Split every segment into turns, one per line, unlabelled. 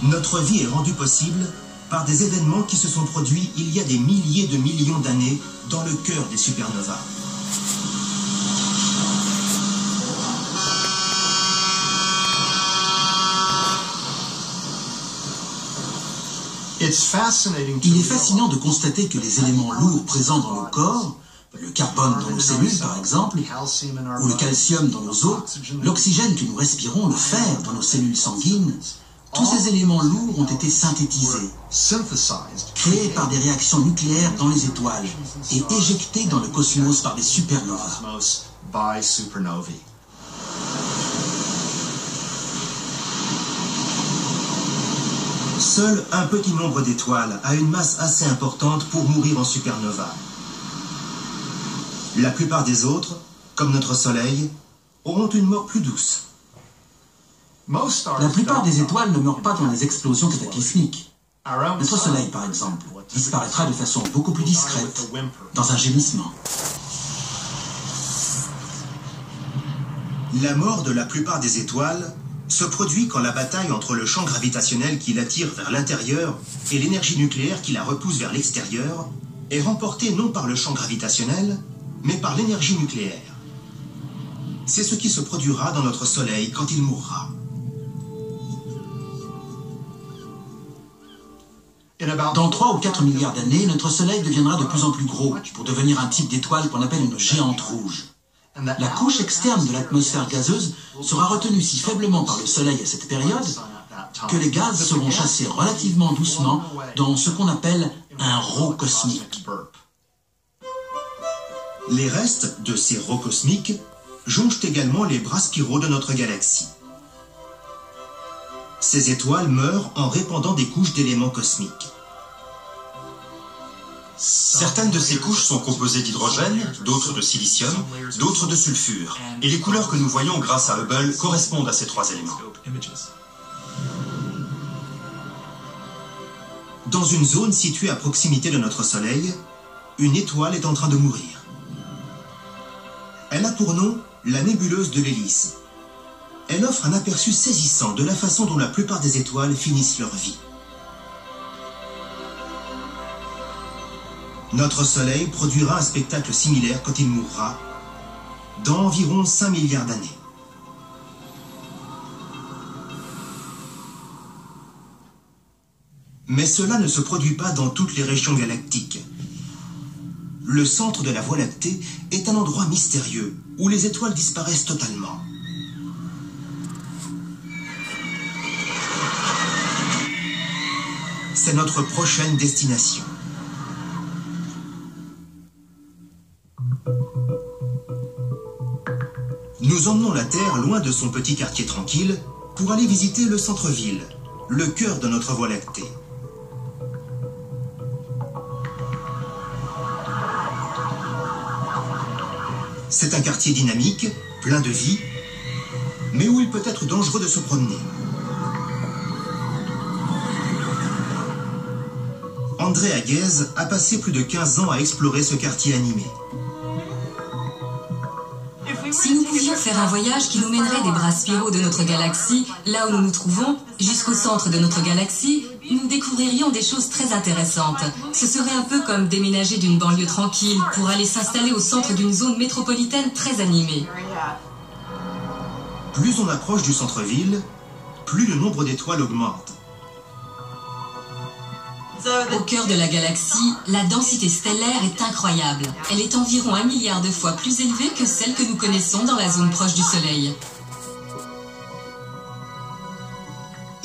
Notre vie est rendue possible par des événements qui se sont produits il y a des milliers de millions d'années dans le cœur des supernovas.
Il est fascinant de constater que les éléments lourds présents dans nos corps, le carbone dans nos cellules par exemple, ou le calcium dans nos os, l'oxygène que nous respirons, le fer dans nos cellules sanguines, tous ces éléments lourds ont été synthétisés, créés par des réactions nucléaires dans les étoiles et éjectés dans le cosmos par des supernovas.
Seul un petit nombre d'étoiles a une masse assez importante pour mourir en supernova. La plupart des autres, comme notre Soleil, auront une mort plus douce.
La plupart des étoiles ne meurent pas dans des explosions cataclysmiques. Notre Soleil, par exemple, disparaîtra de façon beaucoup plus discrète, dans un gémissement.
La mort de la plupart des étoiles se produit quand la bataille entre le champ gravitationnel qui l'attire vers l'intérieur et l'énergie nucléaire qui la repousse vers l'extérieur est remportée non par le champ gravitationnel, mais par l'énergie nucléaire. C'est ce qui se produira dans notre Soleil quand il mourra.
Dans 3 ou 4 milliards d'années, notre Soleil deviendra de plus en plus gros pour devenir un type d'étoile qu'on appelle une géante rouge. La couche externe de l'atmosphère gazeuse sera retenue si faiblement par le Soleil à cette période que les gaz seront chassés relativement doucement dans ce qu'on appelle un rot cosmique.
Les restes de ces rots cosmiques jonchent également les bras spiraux de notre galaxie. Ces étoiles meurent en répandant des couches d'éléments cosmiques.
Certaines de ces couches sont composées d'hydrogène, d'autres de silicium, d'autres de sulfure. Et les couleurs que nous voyons grâce à Hubble correspondent à ces 3 éléments.
Dans une zone située à proximité de notre Soleil, une étoile est en train de mourir. Elle a pour nom la nébuleuse de l'hélice. Elle offre un aperçu saisissant de la façon dont la plupart des étoiles finissent leur vie. Notre Soleil produira un spectacle similaire quand il mourra, dans environ 5 milliards d'années. Mais cela ne se produit pas dans toutes les régions galactiques. Le centre de la Voie lactée est un endroit mystérieux où les étoiles disparaissent totalement. C'est notre prochaine destination. Nous emmenons la Terre loin de son petit quartier tranquille pour aller visiter le centre-ville, le cœur de notre Voie lactée. C'est un quartier dynamique, plein de vie, mais où il peut être dangereux de se promener. André Aguez a passé plus de 15 ans à explorer ce quartier animé.
Si nous pouvions faire un voyage qui nous mènerait des bras spiraux de notre galaxie, là où nous nous trouvons, jusqu'au centre de notre galaxie, nous découvririons des choses très intéressantes. Ce serait un peu comme déménager d'une banlieue tranquille pour aller s'installer au centre d'une zone métropolitaine très animée.
Plus on approche du centre-ville, plus le nombre d'étoiles augmente.
Au cœur de la galaxie, la densité stellaire est incroyable. Elle est environ 1 milliard de fois plus élevée que celle que nous connaissons dans la zone proche du Soleil.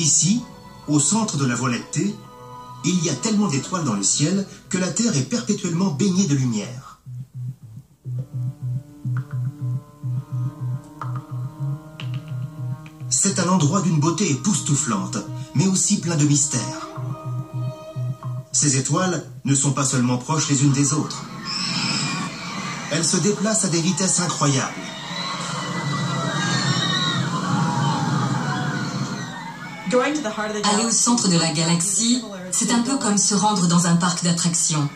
Ici, au centre de la Voie lactée, il y a tellement d'étoiles dans le ciel que la Terre est perpétuellement baignée de lumière. C'est un endroit d'une beauté époustouflante, mais aussi plein de mystères. Ces étoiles ne sont pas seulement proches les unes des autres. Elles se déplacent à des vitesses incroyables.
Aller au centre de la galaxie, c'est un peu comme se rendre dans un parc d'attractions.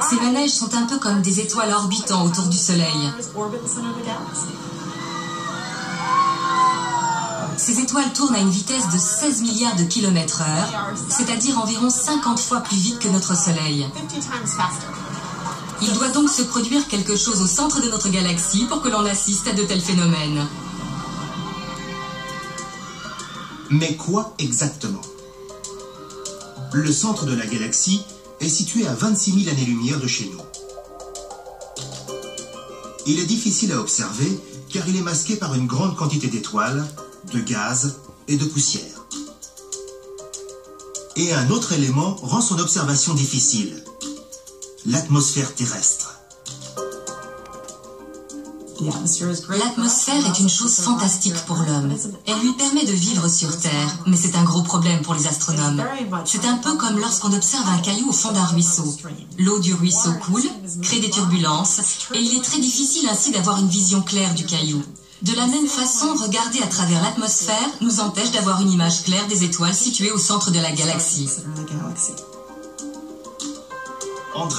Ces manèges sont un peu comme des étoiles orbitant autour du Soleil. Ces étoiles tournent à une vitesse de 16 milliards de kilomètres/heure, c'est-à-dire environ 50 fois plus vite que notre Soleil. Il doit donc se produire quelque chose au centre de notre galaxie pour que l'on assiste à de tels phénomènes.
Mais quoi exactement? Le centre de la galaxie est situé à 26 000 années-lumière de chez nous. Il est difficile à observer car il est masqué par une grande quantité d'étoiles, de gaz et de poussière. Et un autre élément rend son observation difficile: l'atmosphère terrestre.
L'atmosphère est une chose fantastique pour l'homme. Elle lui permet de vivre sur Terre, mais c'est un gros problème pour les astronomes. C'est un peu comme lorsqu'on observe un caillou au fond d'un ruisseau. L'eau du ruisseau coule, crée des turbulences, et il est très difficile ainsi d'avoir une vision claire du caillou. De la même façon, regarder à travers l'atmosphère nous empêche d'avoir une image claire des étoiles situées au centre de la galaxie.
André